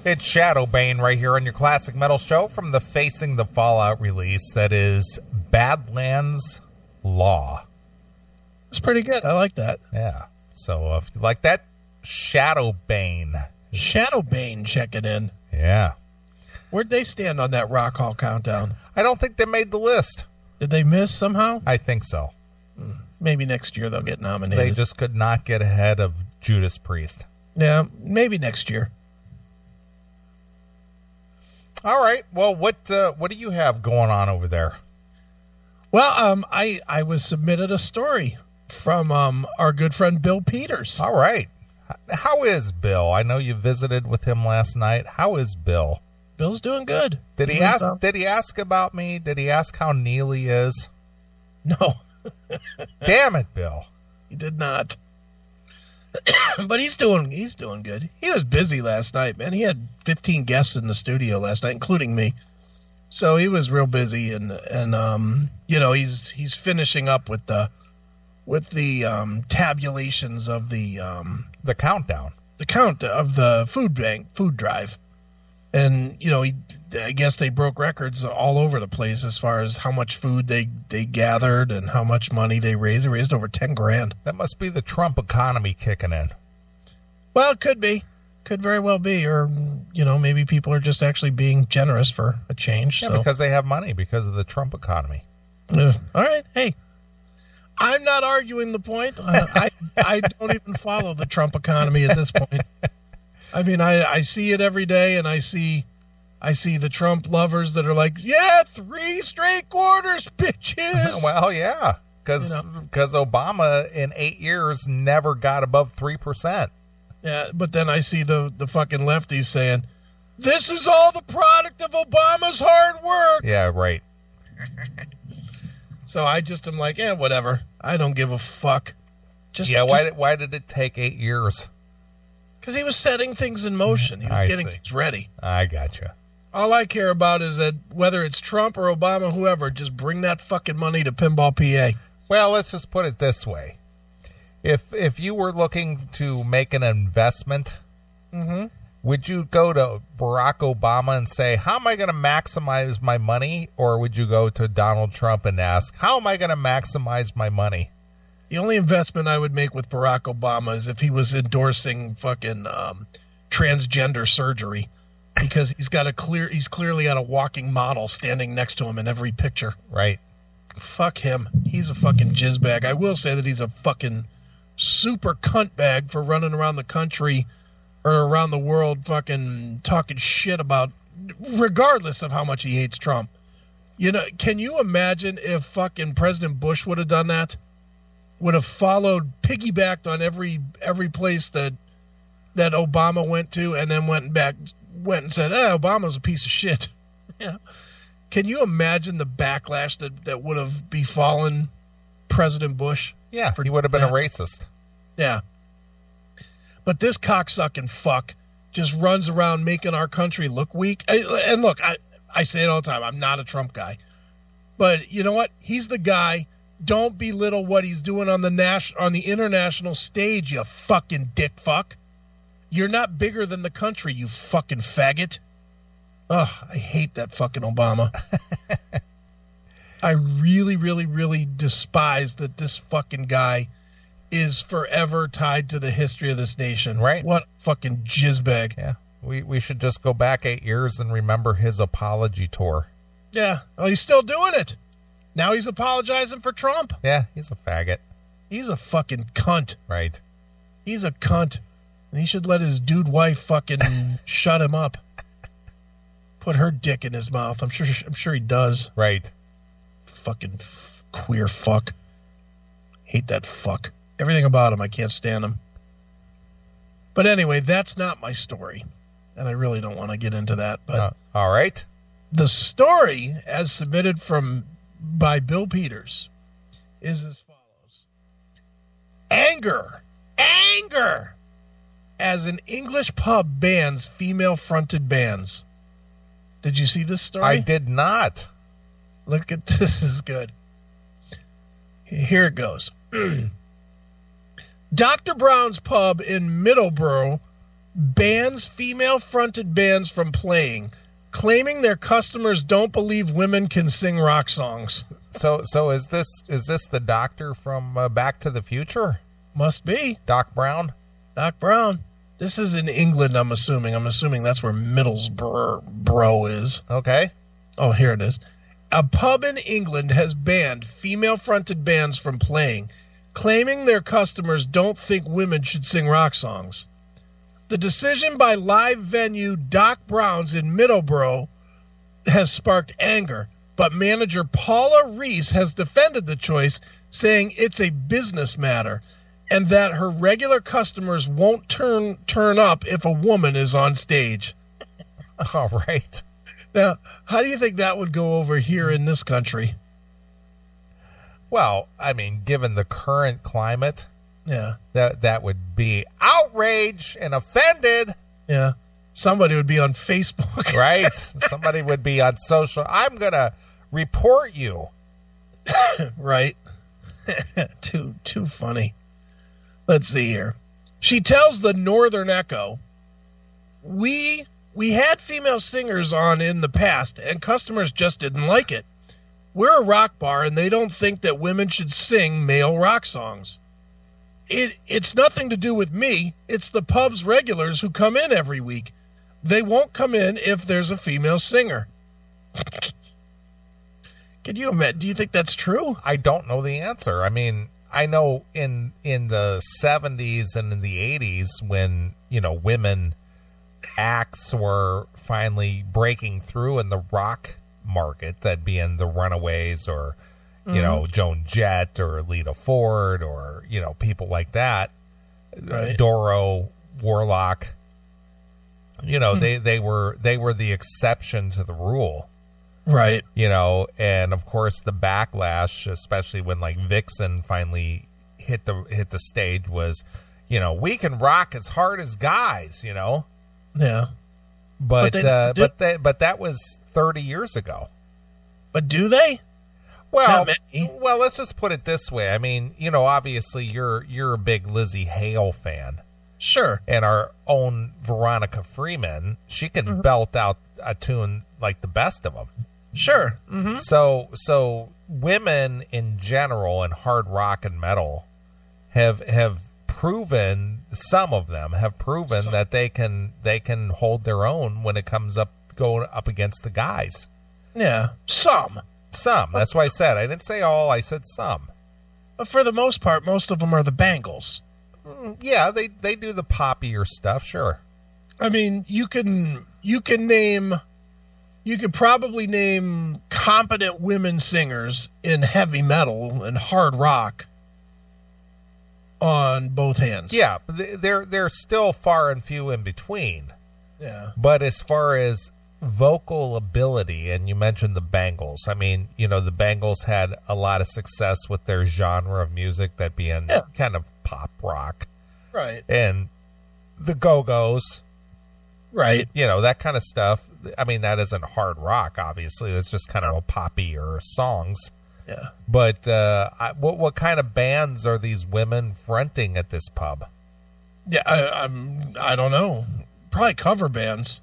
It's Shadowbane right here on your Classic Metal Show from the Facing the Fallout release that is Badlands Law. It's pretty good. I like that. Yeah. So if you like that, Shadowbane. Shadowbane checking in. Yeah. Where'd they stand on that Rock Hall countdown? I don't think they made the list. Did they miss somehow? I think so. Maybe next year they'll get nominated. They just could not get ahead of Judas Priest. Yeah, maybe next year. All right. Well, what do you have going on over there? Well, I was submitted a story from our good friend Bill Peters. All right. How is Bill? I know you visited with him last night. How is Bill? Bill's doing good. Did he ask about me? Did he ask how Neil he is? No. Damn it, Bill. He did not. But he's doing good. He was busy last night, man. He had 15 guests in the studio last night, including me. So he was real busy, and you know, he's finishing up with the tabulations of the countdown, the count of the food drive, and you know, I guess they broke records all over the place as far as how much food they gathered and how much money they raised. They raised over $10,000. That must be the Trump economy kicking in. Well, it could be. Could very well be, or you know, maybe people are just actually being generous for a change. Yeah, so. because they have money because of the Trump economy. All right, hey, I'm not arguing the point. I don't even follow the Trump economy at this point. I mean, I see it every day, and I see the Trump lovers that are like, yeah, 3 straight quarters, bitches. Well, yeah, because Obama in 8 years never got above 3%. Yeah, but then I see the fucking lefties saying, this is all the product of Obama's hard work. Yeah, right. So I just am like, yeah, whatever. I don't give a fuck. Why did it take 8 years? Because he was setting things in motion. He was getting things ready. I gotcha. All I care about is that whether it's Trump or Obama, whoever, just bring that fucking money to Pinball PA. Well, let's just put it this way. If you were looking to make an investment, would you go to Barack Obama and say, how am I going to maximize my money? Or would you go to Donald Trump and ask, how am I going to maximize my money? The only investment I would make with Barack Obama is if he was endorsing fucking transgender surgery, because he's clearly got a walking model standing next to him in every picture. Right. Fuck him. He's a fucking jizzbag. I will say that he's a fucking super cunt bag for running around the country or around the world fucking talking shit about, regardless of how much he hates Trump. You know, can you imagine if fucking President Bush would have done that? Would have piggybacked on every place that Obama went to, and then went and said, Obama's a piece of shit. Yeah. Can you imagine the backlash that would have befallen President Bush? Yeah, he would have been a racist. Yeah. But this cocksucking fuck just runs around making our country look weak. And look, I say it all the time. I'm not a Trump guy. But you know what? He's the guy. Don't belittle what he's doing on the international stage, you fucking dick fuck. You're not bigger than the country, you fucking faggot. Ugh, I hate that fucking Obama. I really, really, really despise that this fucking guy is forever tied to the history of this nation. Right. What fucking jizzbag. Yeah. We should just go back 8 years and remember his apology tour. Yeah. Oh, he's still doing it. Now he's apologizing for Trump. Yeah, he's a faggot. He's a fucking cunt. Right. He's a cunt. And he should let his dude wife fucking shut him up. Put her dick in his mouth. I'm sure he does. Right. Fucking queer fuck. Hate that fuck. Everything about him, I can't stand him. But anyway, that's not my story. And I really don't want to get into that. But all right. The story, as submitted by Bill Peters, is as follows. Anger as an English pub bans female-fronted bands. Did you see this story? I did not. Look at this. This is good. Here it goes. Dr. Brown's Pub in Middleborough bans female-fronted bands from playing, claiming their customers don't believe women can sing rock songs. So is this the doctor from Back to the Future? Must be. Doc Brown? Doc Brown. This is in England, I'm assuming. I'm assuming that's where Middlesbrough is. Okay. Oh, here it is. A pub in England has banned female-fronted bands from playing, claiming their customers don't think women should sing rock songs. The decision by live venue Doc Brown's in Middlesbrough has sparked anger, but manager Paula Reese has defended the choice, saying it's a business matter and that her regular customers won't turn up if a woman is on stage. All right. Now, how do you think that would go over here in this country? Well, I mean, given the current climate, yeah, that would be outrage and offended. Yeah. Somebody would be on Facebook. Right. Somebody would be on social. I'm going to report you. Right. Too funny. Let's see here. She tells the Northern Echo, we had female singers on in the past, and customers just didn't like it. We're a rock bar, and they don't think that women should sing male rock songs. It's nothing to do with me. It's the pub's regulars who come in every week. They won't come in if there's a female singer. Can you imagine? Do you think that's true? I don't know the answer. I mean, I know in the 70s and in the 80s when, women acts were finally breaking through in the rock market, that'd be in the Runaways or, Joan Jett or Lita Ford or, people like that. Right. Doro, Warlock. They were the exception to the rule. Right. And of course the backlash, especially when like Vixen finally hit the stage, was, we can rock as hard as guys, Yeah. But that was 30 years ago. But do they? Well, let's just put it this way. I mean, obviously you're a big Lizzie Hale fan. Sure. And our own Veronica Freeman, she can belt out a tune like the best of them. Sure. Mm-hmm. So women in general in hard rock and metal have proven, some of them have proven that they can hold their own when it comes up going up against the guys. Yeah, some. That's why I said, I didn't say all, I said some. But for the most part, most of them are the Bangles. Yeah, they do the poppier stuff, sure. I mean, you could probably name competent women singers in heavy metal and hard rock on both hands. Yeah, they're still far and few in between. Yeah. But as far as vocal ability, and you mentioned the Bangles, I mean, the Bangles had a lot of success with their genre of music, that being kind of pop rock. Right. And the Go-Go's. Right. That kind of stuff. I mean, that isn't hard rock, obviously. It's just kind of a poppier songs. Yeah. But what kind of bands are these women fronting at this pub? Yeah, I don't know. Probably cover bands.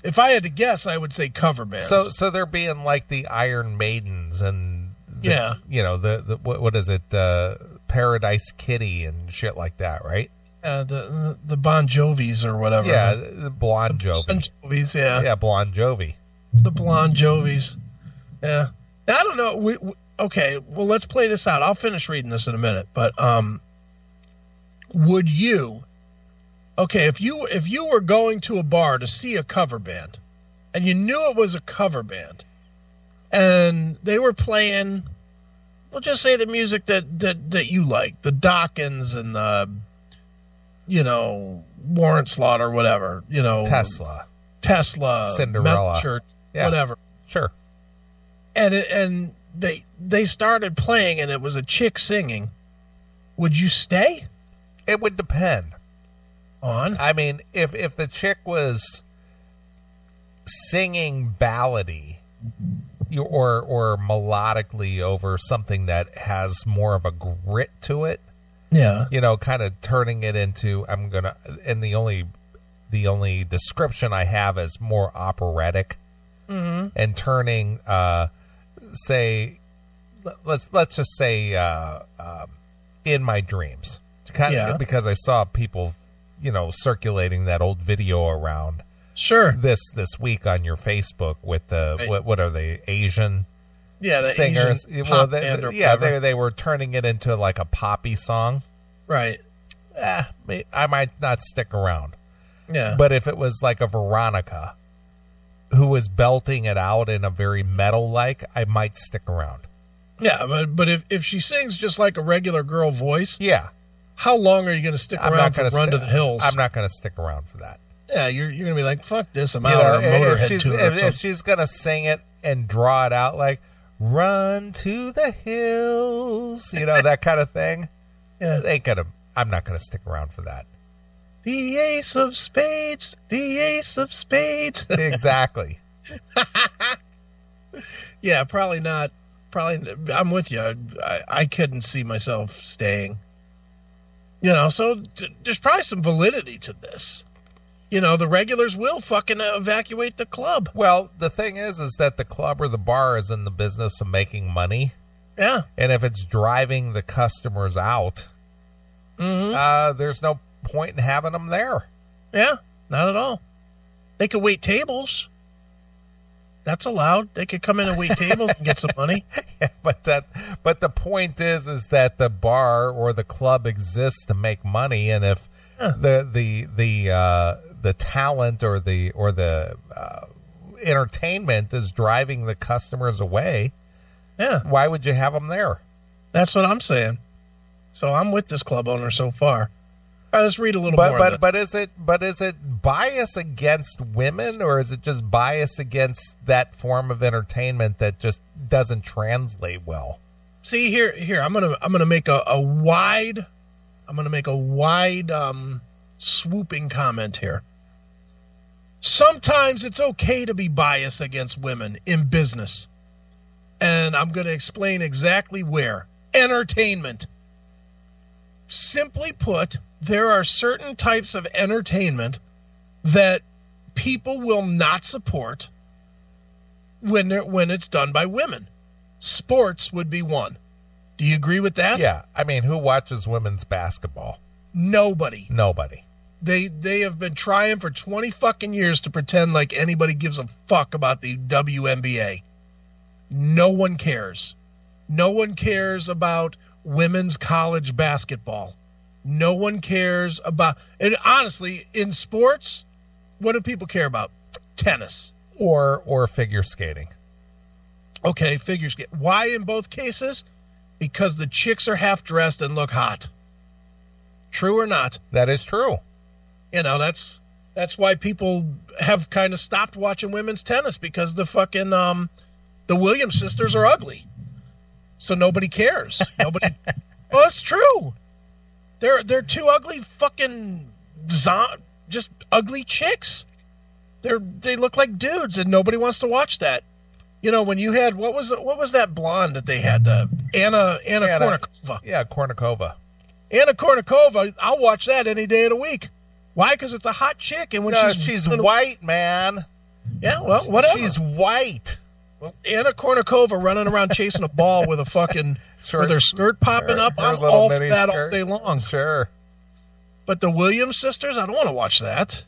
If I had to guess, I would say cover bands. So they're being like the Iron Maidens and the what is it? Paradise Kitty and shit like that, right? The Bon Jovis or whatever. Yeah, the Blonde Jovi. Bon Jovis, yeah. Yeah, Blonde Jovi. The Blonde Jovis. Yeah. Now, I don't know. Okay, well, let's play this out. I'll finish reading this in a minute. But would you... Okay, if you were going to a bar to see a cover band, and you knew it was a cover band, and they were playing, we'll just say the music that you like, the Dawkins and the, Warrant Slaughter, whatever, Tesla, Cinderella, Church, whatever. Sure. And they started playing, and it was a chick singing. Would you stay? It would depend. I mean, if the chick was singing ballady or melodically over something that has more of a grit to it, Yeah. Kind of turning it into, and the only description I have is more operatic, and turning, say, let's just say, In My Dreams, because I saw people, circulating that old video around. Sure. This week on your Facebook with the what are they, Asian? Yeah, the singers. Asian pop band or whatever. they were turning it into like a poppy song. Right. I might not stick around. Yeah. But if it was like a Veronica who was belting it out in a very metal-like, I might stick around. Yeah, but if she sings just like a regular girl voice, yeah, how long are you going to stick around for Run to the Hills? I'm not going to stick around for that. Yeah, you're going to be like, fuck this, I'm out, or Motorhead if she's going to sing it and draw it out like, run to the hills, that kind of thing, I'm not going to stick around for that. The ace of spades, the ace of spades. Exactly. Yeah, probably not. I'm with you. I couldn't see myself staying. So there's probably some validity to this. The regulars will fucking evacuate the club. Well, the thing is that the club or the bar is in the business of making money. Yeah. And if it's driving the customers out, there's no point in having them there. Yeah, not at all. They could wait tables. That's allowed. They could come in and wait tables and get some money. Yeah, but the point is that the bar or the club exists to make money, and if the talent or the entertainment is driving the customers away, why would you have them there? That's what I'm saying. So I'm with this club owner so far. All right, let's read a little more. But is it bias against women, or is it just bias against that form of entertainment that just doesn't translate well? See here. I'm gonna make a wide swooping comment here. Sometimes it's okay to be biased against women in business, and I'm going to explain exactly where. Entertainment. Simply put, there are certain types of entertainment that people will not support when it's done by women. Sports would be one. Do you agree with that? Yeah. I mean, who watches women's basketball? Nobody. They have been trying for 20 fucking years to pretend like anybody gives a fuck about the WNBA. No one cares. No one cares about women's college basketball. No one cares about, and honestly, in sports, what do people care about? Tennis. Or figure skating. Okay, figure skating. Why in both cases? Because the chicks are half dressed and look hot. True or not? That is true. That's why people have kind of stopped watching women's tennis, because the fucking the Williams sisters are ugly. So nobody cares. Nobody. Well, it's true. They're two ugly fucking just ugly chicks. They look like dudes, and nobody wants to watch that. When you had what was that blonde that they had, Anna Kournikova? Yeah, Kournikova. Anna Kournikova, I'll watch that any day of the week. Why? Because it's a hot chick, and when she's white, man. Yeah, well, whatever. She's white. Well, Anna Kournikova running around chasing a ball with a fucking with her skirt popping up. I'm all for that all day long. Sure. But the Williams sisters, I don't want to watch that.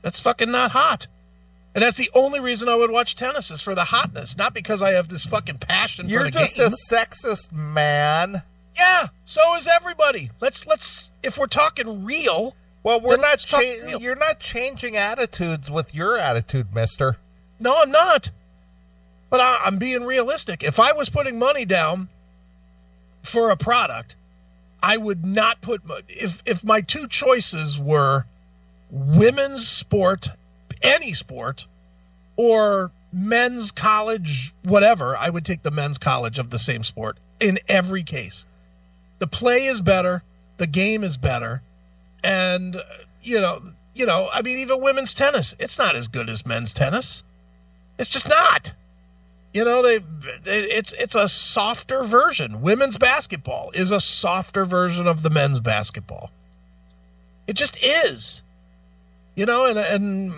That's fucking not hot. And that's the only reason I would watch tennis, is for the hotness, not because I have this fucking passion for the game. You're just a sexist man. Yeah, so is everybody. Let's if we're talking real. Well, you're not changing attitudes with your attitude, mister. No, I'm not. But I'm being realistic. If I was putting money down for a product, I would not put, if my two choices were women's sport, any sport, or men's college, whatever, I would take the men's college of the same sport in every case. The play is better, the game is better, and I mean, even women's tennis, it's not as good as men's tennis. It's just not. You know, it's a softer version. Women's basketball is a softer version of the men's basketball. It just is. You know, and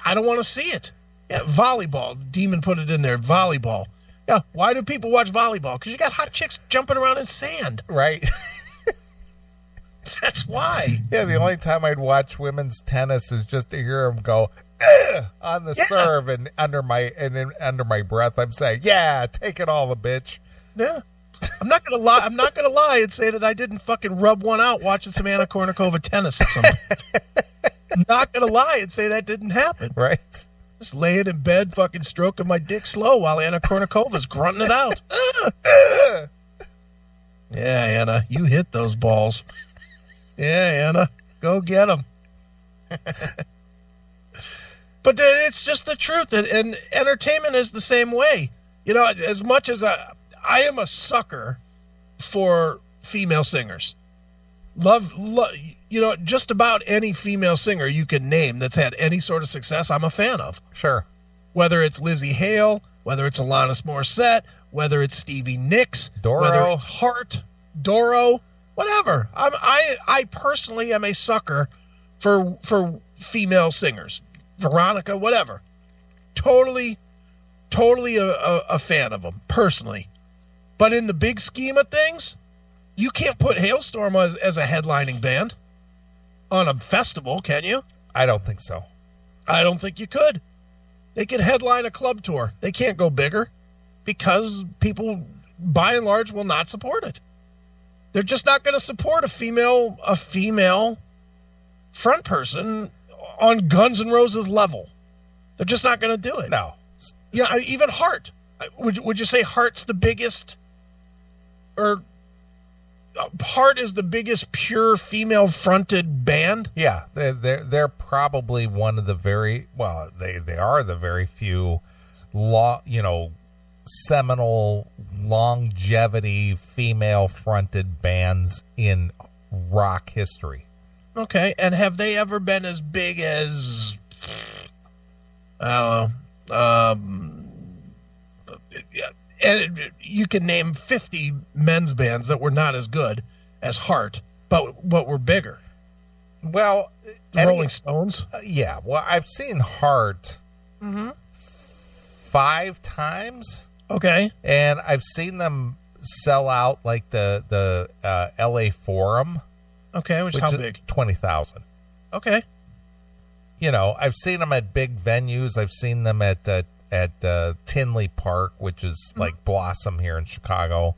I don't want to see it. Yeah, volleyball. Demon put it in there. Volleyball. Yeah, why do people watch volleyball? Because you got hot chicks jumping around in sand. Right. That's why. Yeah, the only time I'd watch women's tennis is just to hear them go on the serve, and under my breath, I'm saying, "Yeah, take it all, the bitch." Yeah, I'm not gonna lie. I'm not gonna lie and say that I didn't fucking rub one out watching some Anna Kournikova tennis at some point. I'm not gonna lie and say that didn't happen. Right. Just laying in bed, fucking stroking my dick slow while Anna Kournikova's grunting it out. Yeah, Anna, you hit those balls. Yeah, Anna, go get them. But it's just the truth, and entertainment is the same way. You know, as much as I am a sucker for female singers. Love, you know, just about any female singer you can name that's had any sort of success, I'm a fan of. Sure. Whether it's Lizzie Hale, whether it's Alanis Morissette, whether it's Stevie Nicks, Doro. whether it's Hart, Doro, whatever. I personally am a sucker for female singers. Veronica, whatever. Totally a fan of them, personally. But in the big scheme of things, you can't put Hailstorm as a headlining band on a festival, can you? I don't think so. I don't think you could. They could headline a club tour. They can't go bigger because people, by and large, will not support it. They're just not going to support a female front person on Guns N' Roses level. They're just not going to do it. No. Yeah, even Heart. Would you say Heart's the biggest, or Heart is the biggest pure female fronted band? Yeah, they're probably one of the very, well, they are the very few seminal longevity female fronted bands in rock history. Okay, and have they ever been as big as, I don't know, and you can name 50 men's bands that were not as good as Heart, but were bigger. Well, the Rolling Stones? Yeah, well, I've seen Heart 5 times. Okay. And I've seen them sell out like the LA Forum. Okay, which how big? 20,000. Okay. You know, I've seen them at big venues. I've seen them at Tinley Park, which is like Blossom here in Chicago.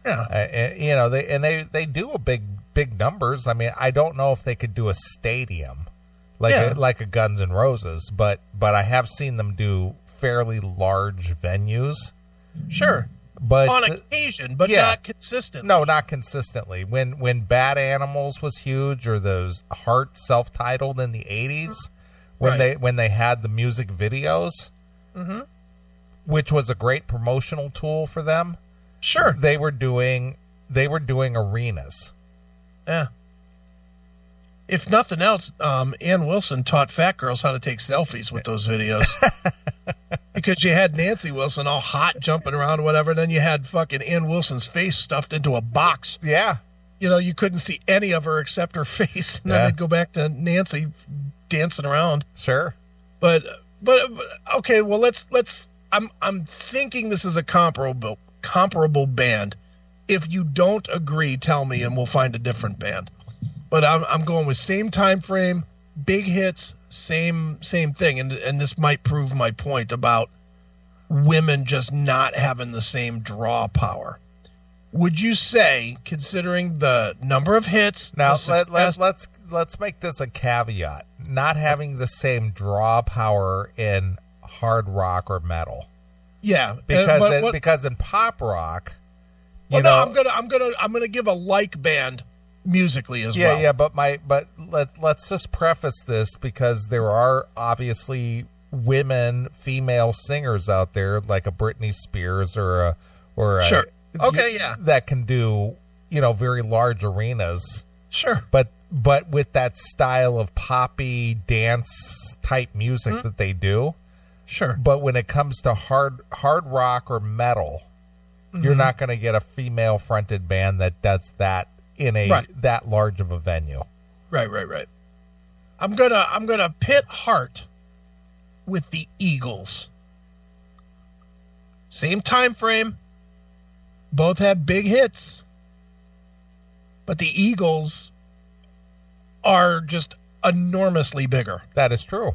Yeah. They do a big numbers. I mean, I don't know if they could do a stadium like a Guns N' Roses, but I have seen them do fairly large venues. Sure. But on occasion, but not consistently. No, not consistently. When Bad Animals was huge, or those Heart self-titled in the 80s, when they had the music videos, which was a great promotional tool for them. Sure. They were doing arenas. Yeah. If nothing else, Ann Wilson taught fat girls how to take selfies with those videos. Because you had Nancy Wilson all hot jumping around or whatever, and then you had fucking Ann Wilson's face stuffed into a box. Yeah. You know, you couldn't see any of her except her face. And then they'd go back to Nancy dancing around. Sure. But okay, well I'm thinking this is a comparable band. If you don't agree, tell me and we'll find a different band. But I'm going with same time frame, big hits, same thing, and this might prove my point about women just not having the same draw power. Would you say, considering the number of hits, now let's make this a caveat: not having the same draw power in hard rock or metal. Yeah, because in pop rock, I'm gonna give a like band musically as well. Yeah, but let's just preface this, because there are obviously female singers out there like a Britney Spears or sure. Okay, yeah, that can do very large arenas. Sure, but with that style of poppy dance type music that they do, Sure. But when it comes to hard rock or metal, you're not going to get a female-fronted band that does that in that large of a venue. Right. I'm gonna pit Heart with the Eagles. Same time frame. Both had big hits. But the Eagles are just enormously bigger. That is true.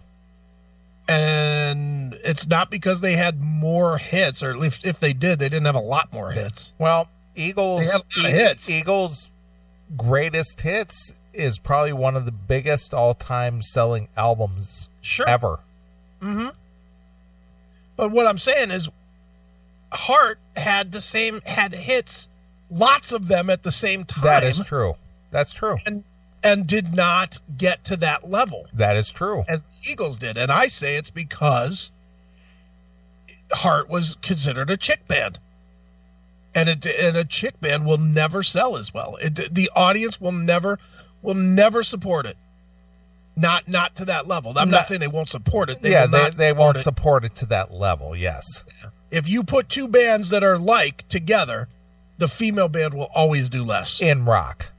And it's not because they had more hits, or at least if they did, they didn't have a lot more hits. Well, Eagles' greatest hits is probably one of the biggest all-time selling albums ever. Mm-hmm. But what I'm saying is, Heart had hits, lots of them at the same time. That is true. That's true. And did not get to that level. That is true. As the Eagles did. And I say it's because Heart was considered a chick band. And a chick band will never sell as well. The audience will never support it. Not to that level. I'm not saying they won't support it. They won't support it to that level, yes. If you put two bands that are like together, the female band will always do less. In rock.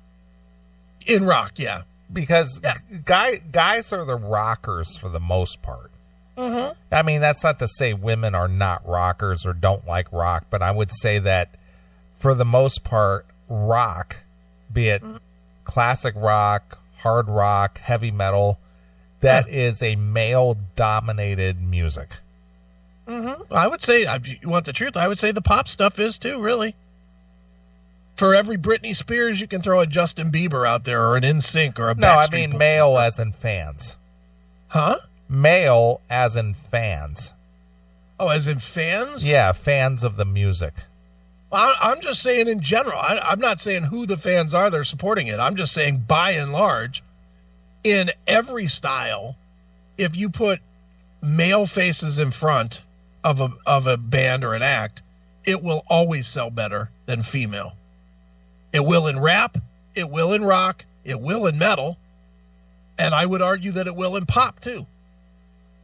In rock, yeah. Because guys are the rockers for the most part. Mm-hmm. I mean, that's not to say women are not rockers or don't like rock, but I would say that for the most part, rock, be it classic rock, hard rock, heavy metal, that is a male-dominated music. Mm-hmm. I would say, you want the truth, I would say the pop stuff is too, really. For every Britney Spears, you can throw a Justin Bieber out there, or an NSYNC, or a Backstreet No, I mean Boys. male as in fans. Huh? Male as in fans. Oh, as in fans? Yeah, fans of the music. I'm just saying in general. I'm not saying who the fans are that are supporting it. I'm just saying by and large, in every style, if you put male faces in front of a band or an act, it will always sell better than female. It will in rap, it will in rock, it will in metal, and I would argue that it will in pop too.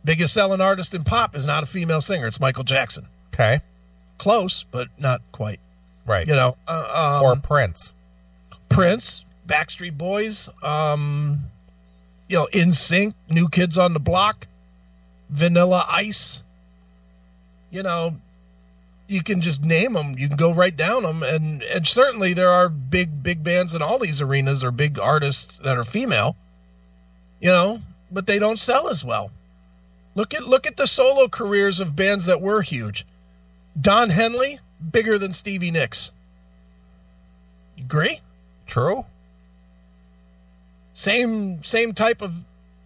Biggest selling artist in pop is not a female singer. It's Michael Jackson. Okay. Close, but not quite. Right. You know. Or Prince. Prince, Backstreet Boys, NSYNC, New Kids on the Block, Vanilla Ice. You know, you can just name them. You can go right down them. And certainly there are big bands in all these arenas, or big artists that are female, but they don't sell as well. Look at the solo careers of bands that were huge. Don Henley, bigger than Stevie Nicks. You agree? True. Same type of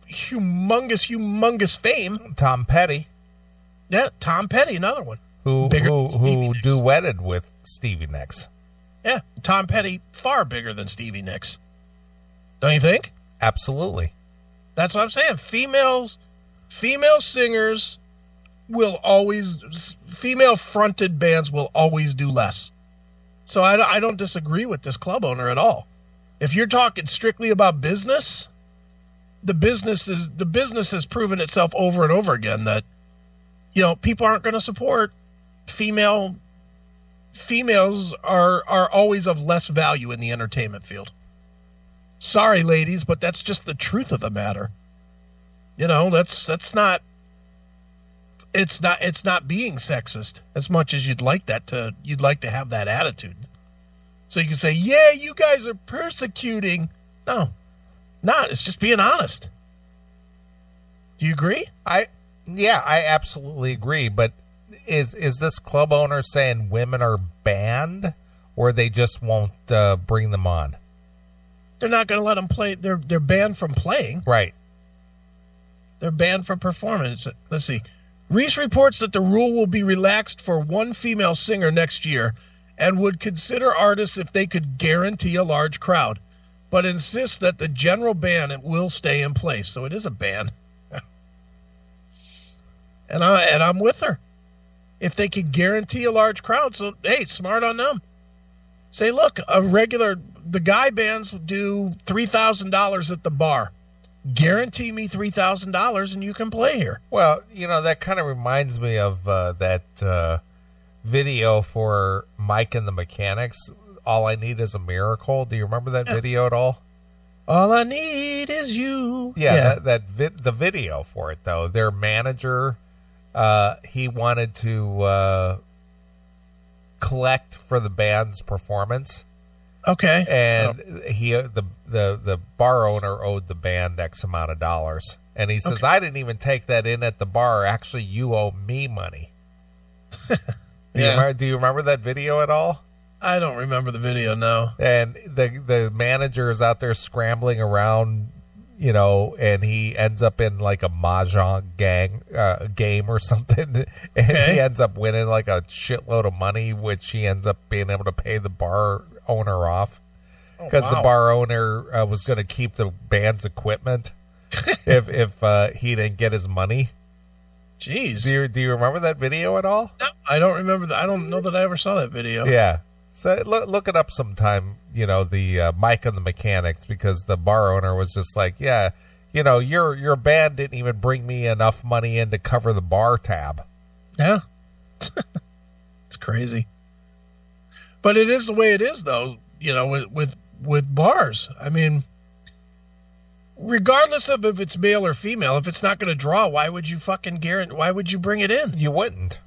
humongous fame. Tom Petty. Yeah, Tom Petty, another one. Who duetted with Stevie Nicks. Yeah, Tom Petty, far bigger than Stevie Nicks. Don't you think? Absolutely. That's what I'm saying. Female singers will always, female-fronted bands will always do less. So I don't disagree with this club owner at all. If you're talking strictly about business, the business has proven itself over and over again that, people aren't going to support females are always of less value in the entertainment field. Sorry, ladies, but that's just the truth of the matter. That's not. It's not being sexist as much as you'd like to have that attitude. So you can say, yeah, you guys are persecuting. No, not. It's just being honest. Do you agree? I absolutely agree. But is this club owner saying women are banned, or they just won't bring them on? They're not going to let them play. They're banned from playing. Right. They're banned from performance. Let's see. Reese reports that the rule will be relaxed for one female singer next year, and would consider artists if they could guarantee a large crowd, but insists that the general ban will stay in place. So it is a ban. And I'm with her. If they could guarantee a large crowd, so hey, smart on them. Say, look, the guy bands do $3,000 at the bar. Guarantee me $3,000 and you can play here. Well, that kind of reminds me of that video for Mike and the Mechanics. All I Need Is a Miracle. Do you remember that video at all? All I need is you. Yeah. The video for it, though. Their manager, he wanted to collect for the band's performance. Okay. And the bar owner owed the band X amount of dollars. And he says, I didn't even take that in at the bar. Actually, you owe me money. Do you remember that video at all? I don't remember the video, no. And the manager is out there scrambling around, and he ends up in like a mahjong game or something. And he ends up winning like a shitload of money, which he ends up being able to pay the bar owner off. Because the bar owner was going to keep the band's equipment if he didn't get his money. Jeez. Do you remember that video at all? No, I don't remember that. I don't know that I ever saw that video. Yeah. So look it up sometime, the Mike and the Mechanics, because the bar owner was just like, yeah, your band didn't even bring me enough money in to cover the bar tab. Yeah. It's crazy. But it is the way it is, though, with bars. I mean, regardless of if it's male or female, if it's not going to draw, why would you why would you bring it in? You wouldn't.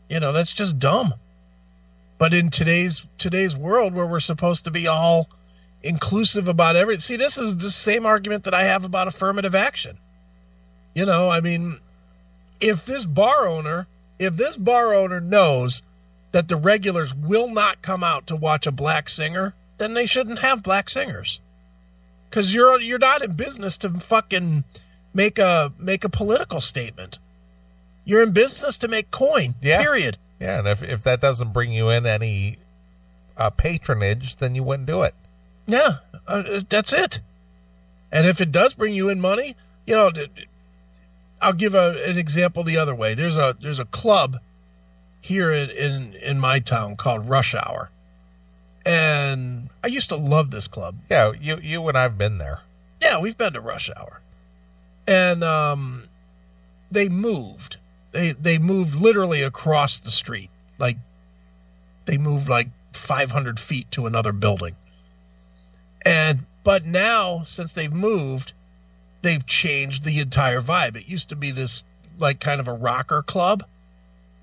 That's just dumb. But in today's world where we're supposed to be all inclusive about everything. See, this is the same argument that I have about affirmative action. I mean, if this bar owner knows that the regulars will not come out to watch a black singer, then they shouldn't have black singers. Because you're not in business to fucking make a political statement. You're in business to make coin. Yeah. Period. Yeah, and if that doesn't bring you in any patronage, then you wouldn't do it. Yeah, that's it. And if it does bring you in money, I'll give an example the other way. There's a club here in my town called Rush Hour, and I used to love this club. Yeah, you and I've been there. Yeah, we've been to Rush Hour, and they moved. They moved literally across the street. Like, they moved like 500 feet to another building. But now, since they've moved, they've changed the entire vibe. It used to be this like kind of a rocker club,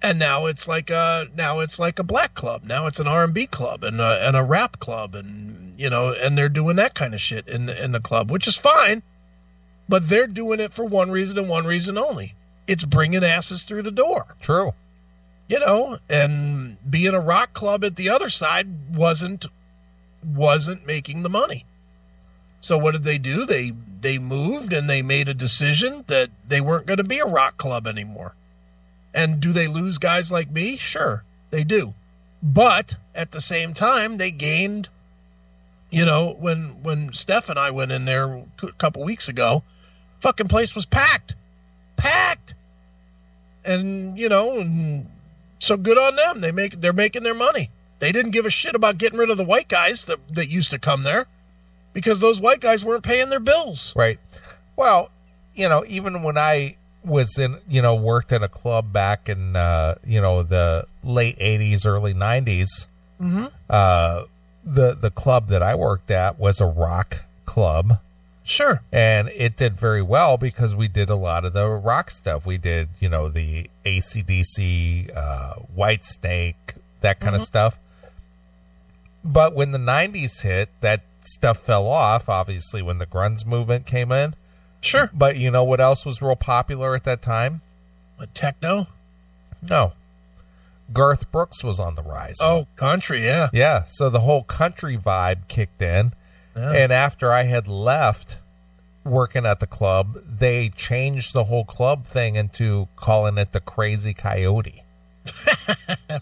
and now it's like a black club. Now it's an R&B club and a rap club, and and they're doing that kind of shit in the club, which is fine. But they're doing it for one reason and one reason only. It's bringing asses through the door. True. And being a rock club at the other side wasn't making the money. So what did they do? They moved and they made a decision that they weren't going to be a rock club anymore. And do they lose guys like me? Sure, they do. But at the same time, they gained, when Steph and I went in there a couple weeks ago, fucking place was packed. And so good on them. They're making their money. They didn't give a shit about getting rid of the white guys that used to come there, because those white guys weren't paying their bills. Right. Well, even when I was worked in a club back in the late 80s, early 90s, mm-hmm. The club that I worked at was a rock club. Sure. And it did very well because we did a lot of the rock stuff. We did, the AC/DC, White Snake, that kind of stuff. But when the 90s hit, that stuff fell off, obviously, when the grunge movement came in. Sure. But you know what else was real popular at that time? Techno? No. Garth Brooks was on the rise. Oh, country, yeah. Yeah, so the whole country vibe kicked in. Yeah. And after I had left working at the club, they changed the whole club thing into calling it the Crazy Coyote.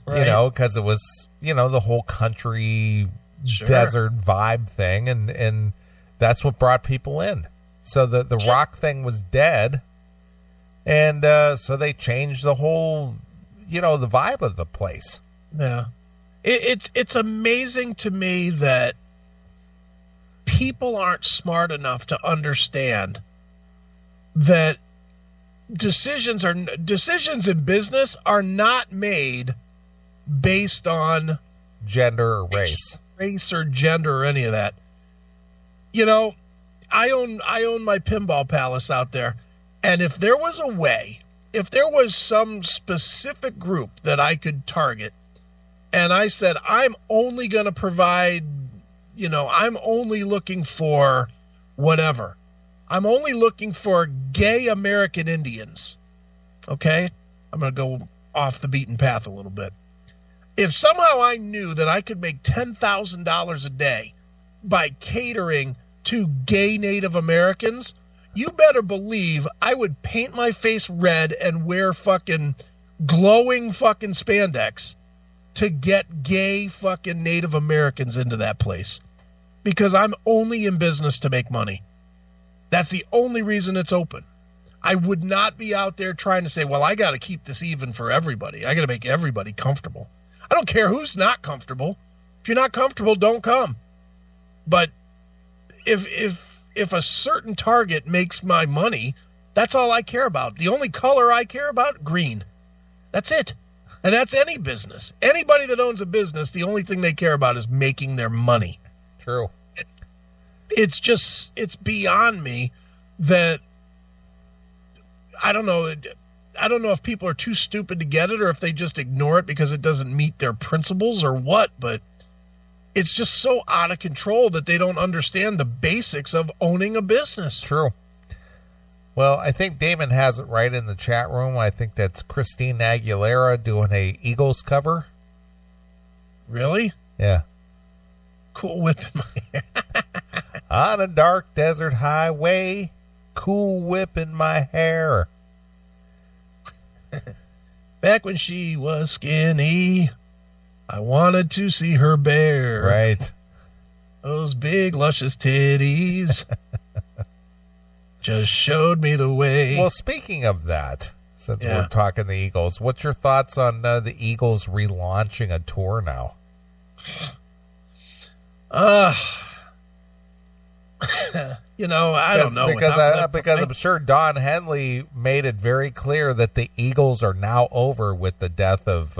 Right. Because it was, the whole country desert vibe thing. And that's what brought people in. So the rock thing was dead. And so they changed the whole, the vibe of the place. Yeah. It's amazing to me that people aren't smart enough to understand that decisions in business are not made based on gender or race or gender or any of that. You know, I own my pinball palace out there, and if there was a way, if there was some specific group that I could target, and I said, I'm only going to provide, you know, I'm only looking for whatever. I'm only looking for gay American Indians. Okay? I'm going to go off the beaten path a little bit. If somehow I knew that I could make $10,000 a day by catering to gay Native Americans, you better believe I would paint my face red and wear fucking glowing fucking spandex to get gay fucking Native Americans into that place. Because I'm only in business to make money. That's the only reason it's open. I would not be out there trying to say, well, I got to keep this even for everybody. I got to make everybody comfortable. I don't care who's not comfortable. If you're not comfortable, don't come. But if a certain target makes my money, that's all I care about. The only color I care about, green. That's it. And that's any business. Anybody that owns a business, the only thing they care about is making their money. True. It's beyond me that I don't know if people are too stupid to get it or if they just ignore it because it doesn't meet their principles or what, but it's just so out of control that they don't understand the basics of owning a business. True. Well, I think Damon has it right in the chat room. I think that's Christina Aguilera doing a Eagles cover. Really? Yeah. Cool whip in my hair. On a dark desert highway, cool whip in my hair. Back when she was skinny, I wanted to see her bare. Right. Those big, luscious titties just showed me the way. Well, speaking of that, since we're talking the Eagles, what's your thoughts on the Eagles relaunching a tour now? You know, I don't know. Because I'm sure Don Henley made it very clear that the Eagles are now over with the death of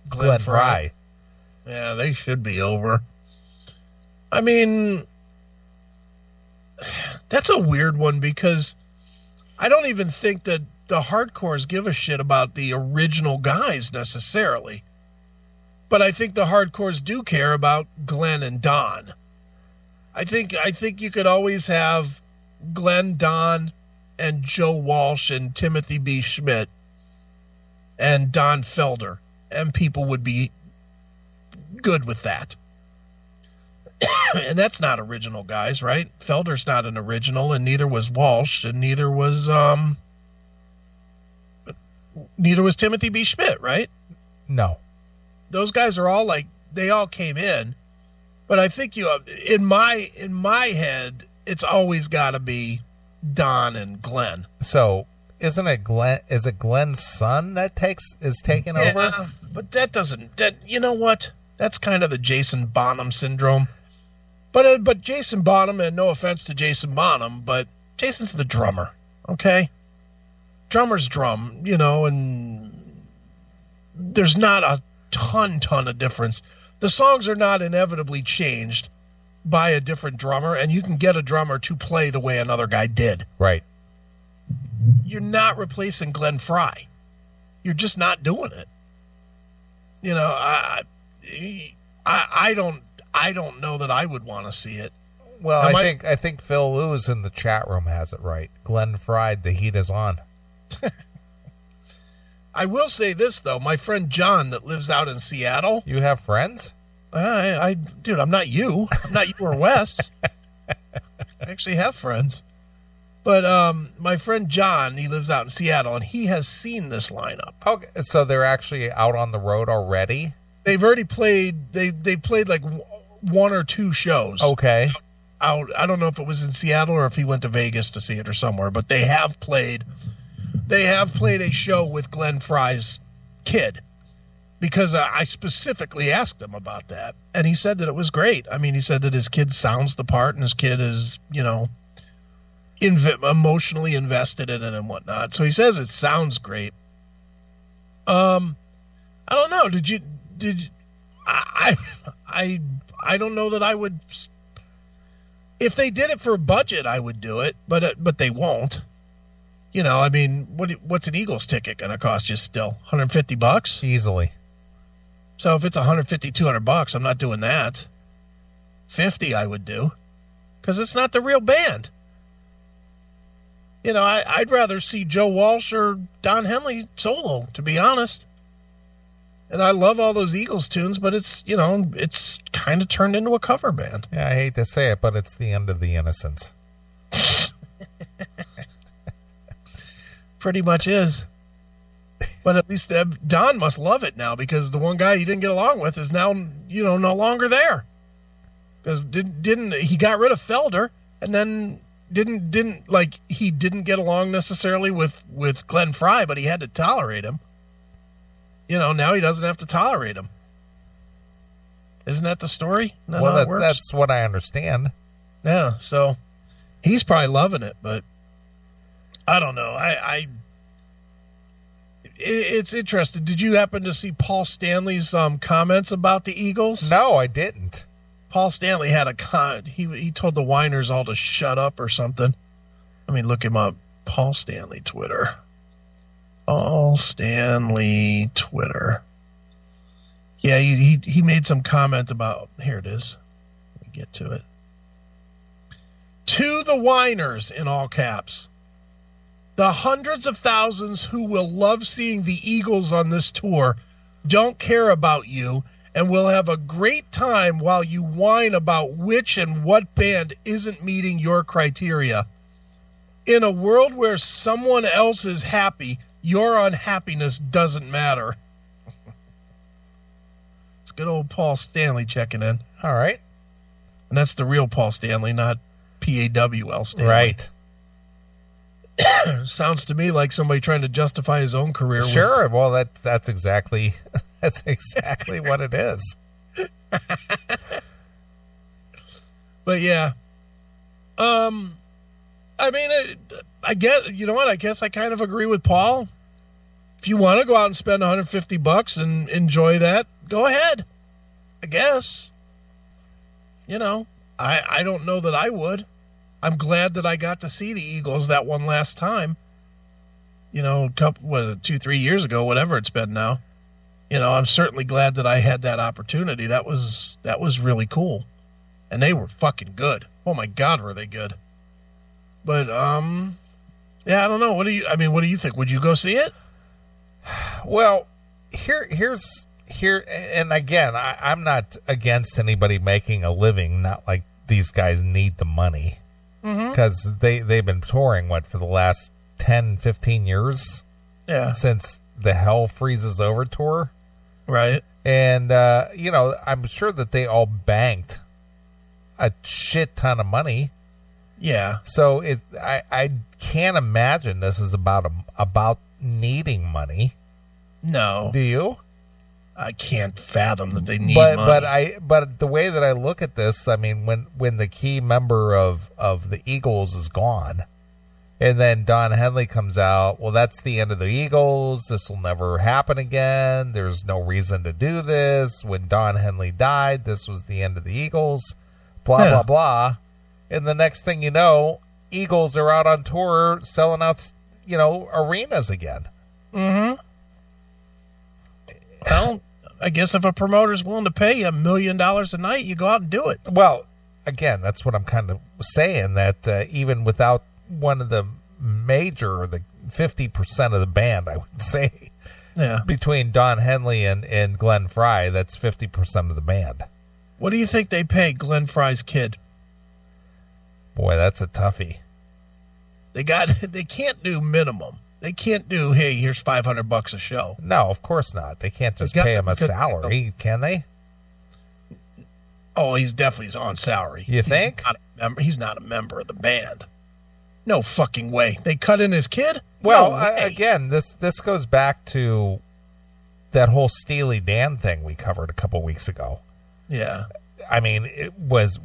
Glenn Frey. Yeah, they should be over. I mean, that's a weird one because I don't even think that the hardcores give a shit about the original guys necessarily. But I think the hardcores do care about Glenn and Don. I think you could always have Glenn, Don, and Joe Walsh and Timothy B. Schmidt and Don Felder, and people would be good with that. And that's not original guys, right? Felder's not an original, and neither was Walsh, and neither was Timothy B. Schmidt, right? No. Those guys are all they all came in. But I think in my head, it's always got to be Don and Glenn. So isn't it Glenn? Is it Glenn's son that is taking over? But you know what? That's kind of the Jason Bonham syndrome. But Jason Bonham, and no offense to Jason Bonham, but Jason's the drummer. Okay, drummers drum, you know, and there's not a ton of difference. The songs are not inevitably changed by a different drummer, and you can get a drummer to play the way another guy did. Right. You're not replacing Glenn Frey. You're just not doing it. You know, I don't know that I would want to see it. Well, I think Phil Lewis in the chat room has it right. Glenn Frey, the heat is on. I will say this, though. My friend John that lives out in Seattle. You have friends? Dude, I'm not you. I'm not you or Wes. I actually have friends. But my friend John, he lives out in Seattle, and he has seen this lineup. Okay, so they're actually out on the road already? They've already played. They played like one or two shows. Okay. Out. I don't know if it was in Seattle or if he went to Vegas to see it or somewhere, but they have played. They have played a show with Glenn Frey's kid because I specifically asked him about that, and he said that it was great. I mean, he said that his kid sounds the part, and his kid is, you know, emotionally invested in it and whatnot. So he says it sounds great. I don't know. I don't know that I would. If they did it for a budget, I would do it, but they won't. You know, I mean, what's an Eagles ticket going to cost you still? $150? Easily. So if it's $150, $200, I'm not doing that. 50 I would do, because it's not the real band. You know, I'd rather see Joe Walsh or Don Henley solo, to be honest. And I love all those Eagles tunes, but it's kind of turned into a cover band. Yeah, I hate to say it, but it's the end of the innocence. Pretty much is. But at least Don must love it now, because the one guy he didn't get along with is now, no longer there. Because he got rid of Felder, and then he didn't get along necessarily with Glenn Frey, but he had to tolerate him. Now he doesn't have to tolerate him. Isn't that the story? Well, that's what I understand. Yeah, so he's probably loving it, but I don't know. It's interesting. Did you happen to see Paul Stanley's comments about the Eagles? No, I didn't. Paul Stanley had a comment. He told the whiners all to shut up or something. Let me look him up. Paul Stanley Twitter. Paul Stanley Twitter. Yeah, he made some comment about. Here it is. Let me get to it. To the whiners, in all caps. The hundreds of thousands who will love seeing the Eagles on this tour don't care about you and will have a great time while you whine about which and what band isn't meeting your criteria. In a world where someone else is happy, your unhappiness doesn't matter. It's good old Paul Stanley checking in. All right. And that's the real Paul Stanley, not Pawl Stanley. Right. Sounds to me like somebody trying to justify his own career. Sure. Well, that's exactly what it is. But yeah, I mean, I guess you know what? I guess I kind of agree with Paul. If you want to go out and spend $150 and enjoy that, go ahead. I guess. I don't know that I would. I'm glad that I got to see the Eagles that one last time. A couple, 2-3 years ago, whatever it's been now. I'm certainly glad that I had that opportunity. That was really cool. And they were fucking good. Oh my God, were they good. But, yeah, I don't know. What do you think? Would you go see it? Well, here's, and again, I'm not against anybody making a living, not like these guys need the money. Because they've been touring, for the last 10, 15 years? Yeah. Since the Hell Freezes Over tour. Right. And, I'm sure that they all banked a shit ton of money. Yeah. So I can't imagine this is about needing money. No. Do you? I can't fathom that they need money. But the way that I look at this, I mean, when the key member of the Eagles is gone, and then Don Henley comes out, well, that's the end of the Eagles. This will never happen again. There's no reason to do this. When Don Henley died, this was the end of the Eagles. Blah, blah, blah. And the next thing you know, Eagles are out on tour selling out, arenas again. Mm-hmm. Well, I guess if a promoter's willing to pay you $1 million a night, you go out and do it. Well, again, that's what I'm kind of saying, that even without one of the major, or the 50% of the band, I would say, between Don Henley and Glenn Frey, that's 50% of the band. What do you think they pay Glenn Frey's kid? Boy, that's a toughie. They can't do minimum. They can't do, hey, here's $500 a show. No, of course not. They can't just pay him a salary, can they? Oh, he's definitely on salary. You think? He's not a member of the band. No fucking way. They cut in his kid? Well, again, this goes back to that whole Steely Dan thing we covered a couple weeks ago. Yeah. I mean, it was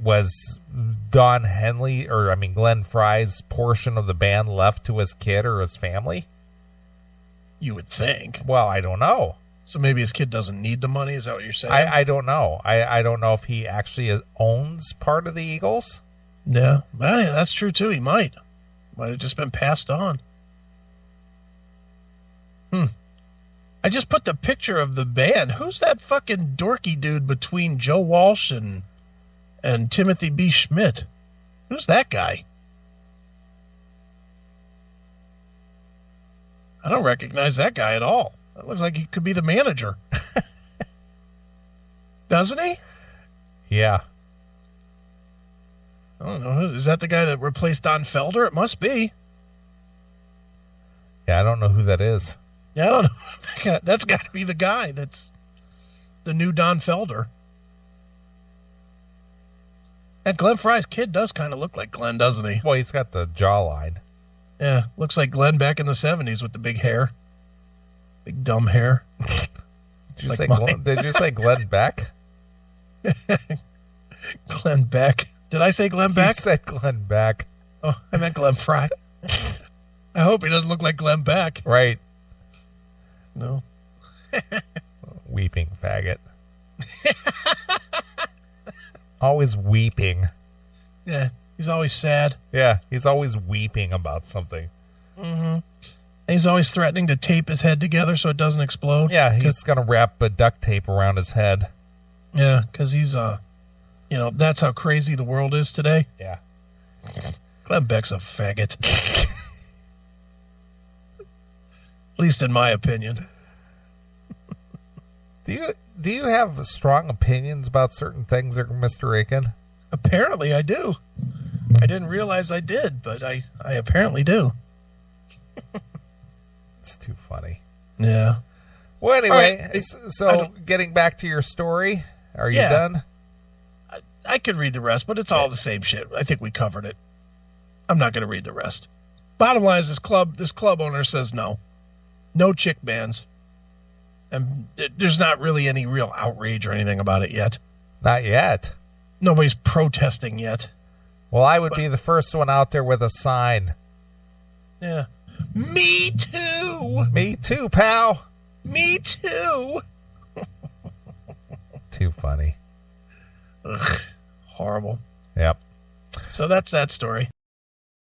Don Henley, or I mean Glenn Fry's portion of the band left to his kid or his family? You would think. Well, I don't know. So maybe his kid doesn't need the money? Is that what you're saying? I don't know. I don't know if he actually owns part of the Eagles. Yeah, that's true too. He might have just been passed on. I just put the picture of the band. Who's that fucking dorky dude between Joe Walsh and Timothy B. Schmidt? Who's that guy? I don't recognize that guy at all. That looks like he could be the manager. Doesn't he? Yeah. I don't know. Is that the guy that replaced Don Felder? It must be. Yeah, I don't know who that is. Yeah, I don't know. That's got to be the guy that's the new Don Felder. And Glenn Fry's kid does kind of look like Glenn, doesn't he? Well, he's got the jawline. Yeah, looks like Glenn back in the 70s with the big hair. Big dumb hair. Did you say Glenn Beck? Glenn Beck. Did I say Glenn Beck? You said Glenn Beck. Oh, I meant Glenn Fry. I hope he doesn't look like Glenn Beck. Right. No. Weeping faggot. Always weeping. Yeah, he's always sad. Yeah, he's always weeping about something. Mm-hmm. He's always threatening to tape his head together so it doesn't explode. Yeah, he's going to wrap duct tape around his head. Yeah, because he's, that's how crazy the world is today. Yeah. Glenn Beck's a faggot. At least in my opinion. Do you have strong opinions about certain things, Mr. Aiken? Apparently I do. I didn't realize I did, but I apparently do. It's too funny. Yeah. Well, anyway, right. so getting back to your story, are you done? I could read the rest, but it's all the same shit. I think we covered it. I'm not going to read the rest. Bottom line is this club owner says no. No chick bands. And there's not really any real outrage or anything about it yet. Not yet. Nobody's protesting yet. Well, I would be the first one out there with a sign. Yeah. Me too. Me too, pal. Me too. Too funny. Ugh, horrible. Yep. So that's that story.